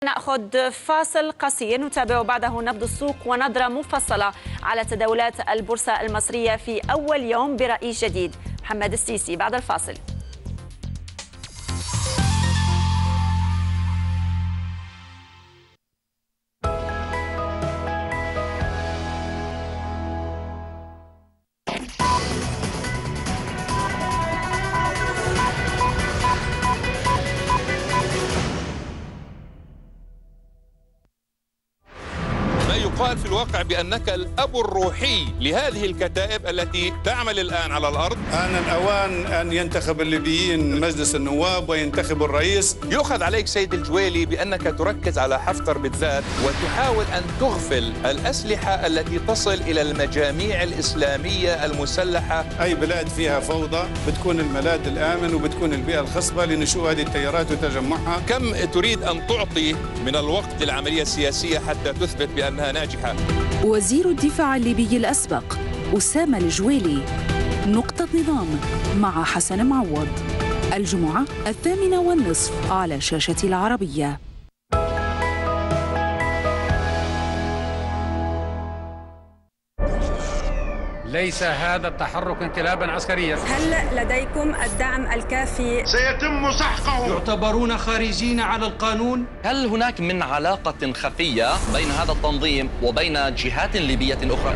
نأخذ فاصل قصير نتابع بعده نبض السوق ونظرة مفصلة على تداولات البورصة المصرية في أول يوم برئيس جديد. محمد السيسي بعد الفاصل. يقال في الواقع بأنك الأب الروحي لهذه الكتائب التي تعمل الآن على الأرض. آن الأوان أن ينتخب الليبيين مجلس النواب وينتخب الرئيس. يؤخذ عليك سيد الجويلي بأنك تركز على حفتر بالذات وتحاول أن تغفل الأسلحة التي تصل إلى المجاميع الإسلامية المسلحة. أي بلاد فيها فوضى بتكون الملاذ الآمن وبتكون البيئة الخصبة لنشوء هذه التيارات وتجمعها. كم تريد أن تعطي من الوقت للعملية السياسية حتى تثبت بأنها ناجحة؟ وزير الدفاع الليبي الأسبق أسامة الجويلي. نقطة نظام مع حسن معوض الجمعة 8:30 على شاشة العربية. ليس هذا التحرك انقلابا عسكريا. هل لديكم الدعم الكافي؟ سيتم سحقه. يعتبرون خارجين على القانون. هل هناك من علاقة خفية بين هذا التنظيم وبين جهات ليبية أخرى؟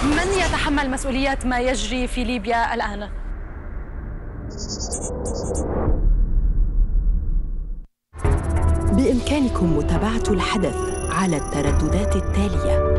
من يتحمل مسؤولية ما يجري في ليبيا الآن؟ بإمكانكم متابعة الحدث على الترددات التالية.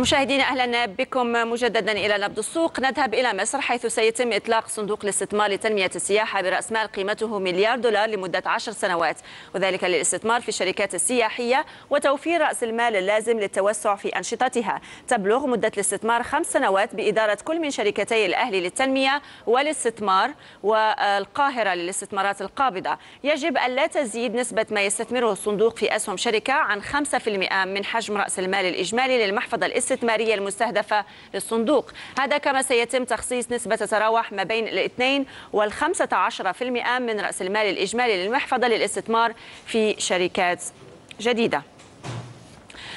مشاهدينا أهلا بكم مجددا إلى نبض السوق. نذهب إلى مصر حيث سيتم إطلاق صندوق الاستثمار لتنمية السياحة برأس مال قيمته $1,000,000,000 لمدة 10 سنوات، وذلك للاستثمار في الشركات السياحية وتوفير رأس المال اللازم للتوسع في أنشطتها. تبلغ مدة الاستثمار 5 سنوات بإدارة كل من شركتي الأهلي للتنمية والاستثمار والقاهرة للاستثمارات القابضة. يجب ألا تزيد نسبة ما يستثمره الصندوق في أسهم شركة عن 5% من حجم رأس المال الإجمالي للمحفظة الاستثمارية المستهدفة للصندوق. هذا كما سيتم تخصيص نسبة تتراوح ما بين 2 و15% من رأس المال الإجمالي للمحفظة للاستثمار في شركات جديدة.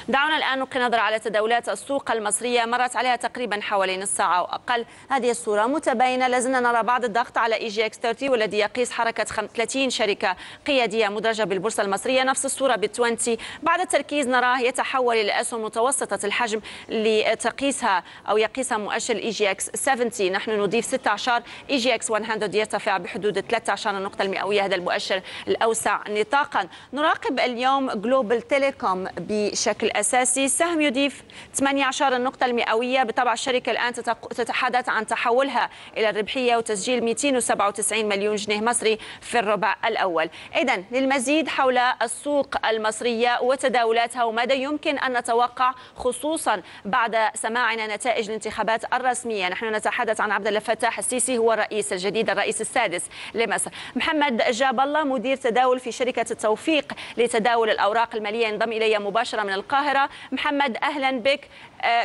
دعونا الآن نلقي نظرة على تداولات السوق المصرية، مرت عليها تقريبا حوالي نص ساعة أو أقل. هذه الصورة متباينة، لازلنا نرى بعض الضغط على EGX 30 والذي يقيس حركة 30 شركة قيادية مدرجة بالبورصة المصرية. نفس الصورة ب20 بعد التركيز نراه يتحول إلى أسهم متوسطة الحجم لتقيسها أو يقيسها مؤشر EGX 70. نحن نضيف 16. EGX 100 يرتفع بحدود 13 النقطة المئوية، هذا المؤشر الأوسع نطاقا. نراقب اليوم جلوبال تيليكوم بشكل أساسي، سهم يضيف 18 النقطة المئوية. بالطبع الشركة الآن تتحدث عن تحولها إلى الربحية وتسجيل 297 مليون جنيه مصري في الربع الأول. إذن للمزيد حول السوق المصرية وتداولاتها وماذا يمكن أن نتوقع خصوصا بعد سماعنا نتائج الانتخابات الرسمية، نحن نتحدث عن عبد الفتاح السيسي هو الرئيس الجديد، الرئيس السادس لمصر. محمد جاب الله مدير تداول في شركة التوفيق لتداول الأوراق المالية ينضم إلي مباشرة من القاهرة. محمد أهلا بك،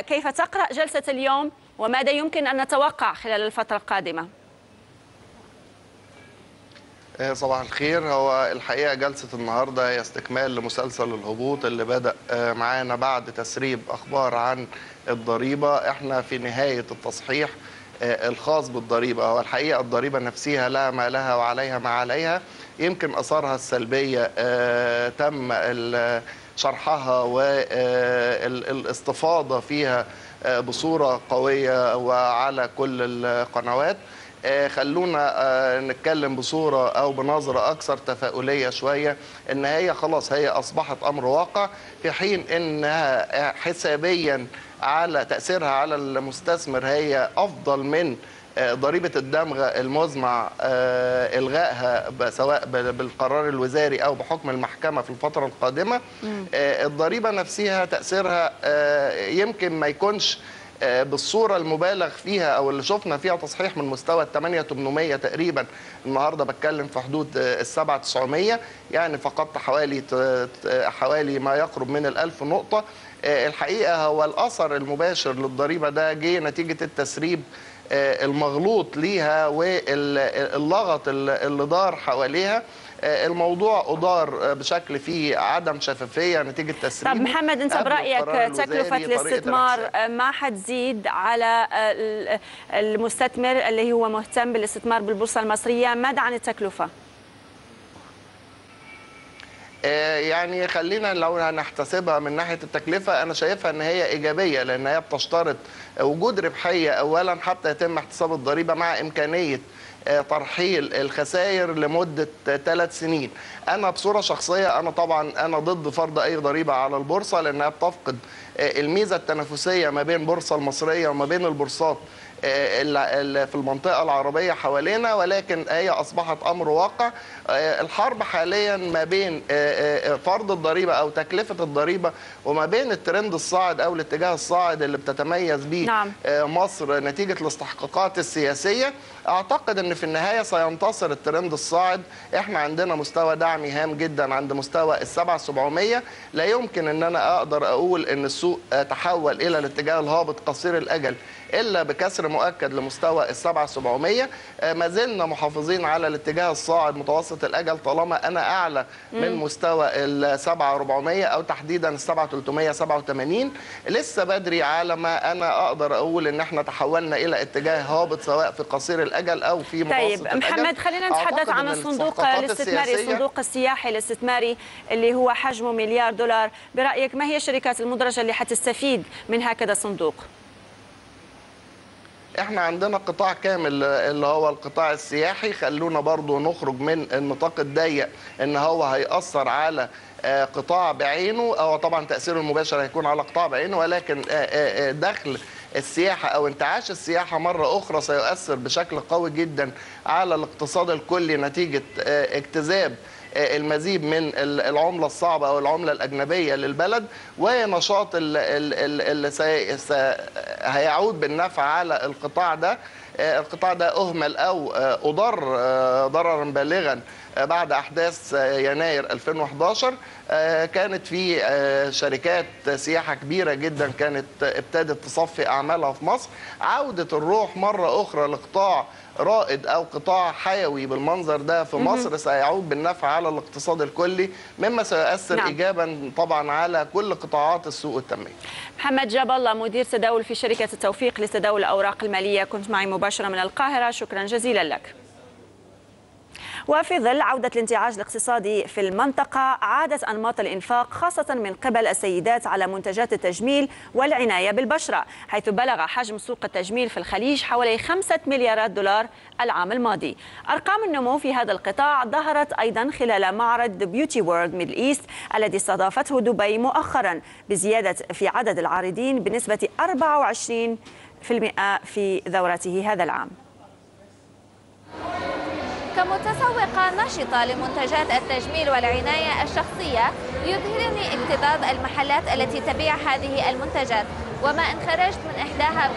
كيف تقرأ جلسة اليوم وماذا يمكن أن نتوقع خلال الفترة القادمة؟ صباح الخير. هو الحقيقة جلسة النهاردة هي استكمال لمسلسل الهبوط اللي بدأ معانا بعد تسريب أخبار عن الضريبة. احنا في نهاية التصحيح الخاص بالضريبة. هو الحقيقة الضريبة نفسها لها ما لها وعليها ما عليها. يمكن أثارها السلبية تم شرحها والاستفاضة فيها بصورة قوية وعلى كل القنوات. خلونا نتكلم بصورة أو بنظرة أكثر تفاؤلية شوية، إن هي خلاص هي أصبحت أمر واقع، في حين إنها حسابيا على تأثيرها على المستثمر هي أفضل من ضريبة الدمغ المزمع إلغائها سواء بالقرار الوزاري أو بحكم المحكمة في الفترة القادمة. الضريبة نفسها تأثيرها يمكن ما يكونش بالصورة المبالغ فيها أو اللي شفنا فيها تصحيح من مستوى 8,800 تقريبا، النهاردة بتكلم في حدود 7,900، يعني فقدت حوالي ما يقرب من 1000 نقطة. الحقيقة هو الأثر المباشر للضريبة ده جه نتيجة التسريب المغلوط ليها واللغط اللي دار حواليها. الموضوع أدار بشكل فيه عدم شفافية نتيجة تسريب. طب محمد، أنت برأيك تكلفة الاستثمار ما حتزيد على المستثمر اللي هو مهتم بالاستثمار بالبورصة المصرية؟ ماذا عن التكلفة؟ يعني خلينا لو هنحتسبها من ناحية التكلفة، أنا شايفها أن هي إيجابية، لأن هي بتشترط وجود ربحية أولا حتى يتم احتساب الضريبة، مع إمكانية ترحيل الخسائر لمدة 3 سنين. أنا بصورة شخصية أنا طبعا ضد فرض أي ضريبة على البورصة، لأنها بتفقد الميزة التنافسية ما بين البورصة المصرية وما بين البورصات في المنطقة العربية حوالينا، ولكن هي أصبحت أمر واقع. الحرب حاليا ما بين فرض الضريبة أو تكلفة الضريبة وما بين الترند الصاعد أو الاتجاه الصاعد اللي بتتميز به مصر نتيجة الاستحقاقات السياسية. أعتقد أن في النهاية سينتصر الترند الصاعد. إحنا عندنا مستوى دعمي هام جدا عند مستوى 7,700. لا يمكن أن أنا أقدر أقول أن السوق تحول إلى الاتجاه الهابط قصير الأجل إلا بكسر مؤكد لمستوى 7,700. ما زلنا محافظين على الاتجاه الصاعد متوسط الأجل طالما أنا أعلى من مستوى 7,400 أو تحديدا 7,387. لسه بدري على ما أنا أقدر أقول إن احنا تحولنا إلى اتجاه هابط سواء في قصير الأجل أو في متوسط الأجل. طيب محمد، خلينا نتحدث عن الصندوق الاستثماري، الصندوق السياحي الاستثماري اللي هو حجمه $1 مليار. برأيك ما هي الشركات المدرجة اللي حتستفيد من هكذا صندوق؟ احنا عندنا قطاع كامل اللي هو القطاع السياحي. خلونا برضو نخرج من النطاق الضيق ان هو هيأثر على قطاع بعينه، او طبعا تأثيره المباشر هيكون على قطاع بعينه، ولكن دخل السياحة أو انتعاش السياحة مرة أخرى سيؤثر بشكل قوي جدا على الاقتصاد الكلي نتيجة اجتذاب المزيد من العملة الصعبة أو العملة الأجنبية للبلد، ونشاط اللي هيعود بالنفع على القطاع ده. القطاع ده أهمل أو أضر ضررا بالغا بعد أحداث يناير 2011. كانت في شركات سياحة كبيرة جدا كانت ابتدت تصفي أعمالها في مصر. عودة الروح مرة أخرى لقطاع رائد أو قطاع حيوي بالمنظر ده في مصر سيعود بالنفع على الاقتصاد الكلي، مما سيؤثر إيجابا طبعا على كل قطاعات السوق التنمية. محمد جاب الله، مدير تداول في شركة التوفيق لتداول الأوراق المالية، كنت معي مباشرة من القاهرة، شكرا جزيلا لك. وفي ظل عودة الانتعاش الاقتصادي في المنطقة، عادت أنماط الإنفاق خاصة من قبل السيدات على منتجات التجميل والعناية بالبشرة، حيث بلغ حجم سوق التجميل في الخليج حوالي $5 مليارات العام الماضي. أرقام النمو في هذا القطاع ظهرت أيضا خلال معرض بيوتي وورلد ميدل إيست الذي استضافته دبي مؤخرا، بزيادة في عدد العارضين بنسبة 24% في دورته هذا العام. كمتسوقة نشطة لمنتجات التجميل والعناية الشخصية، يذهلني امتداد المحلات التي تبيع هذه المنتجات، وما إن خرجت من إحداها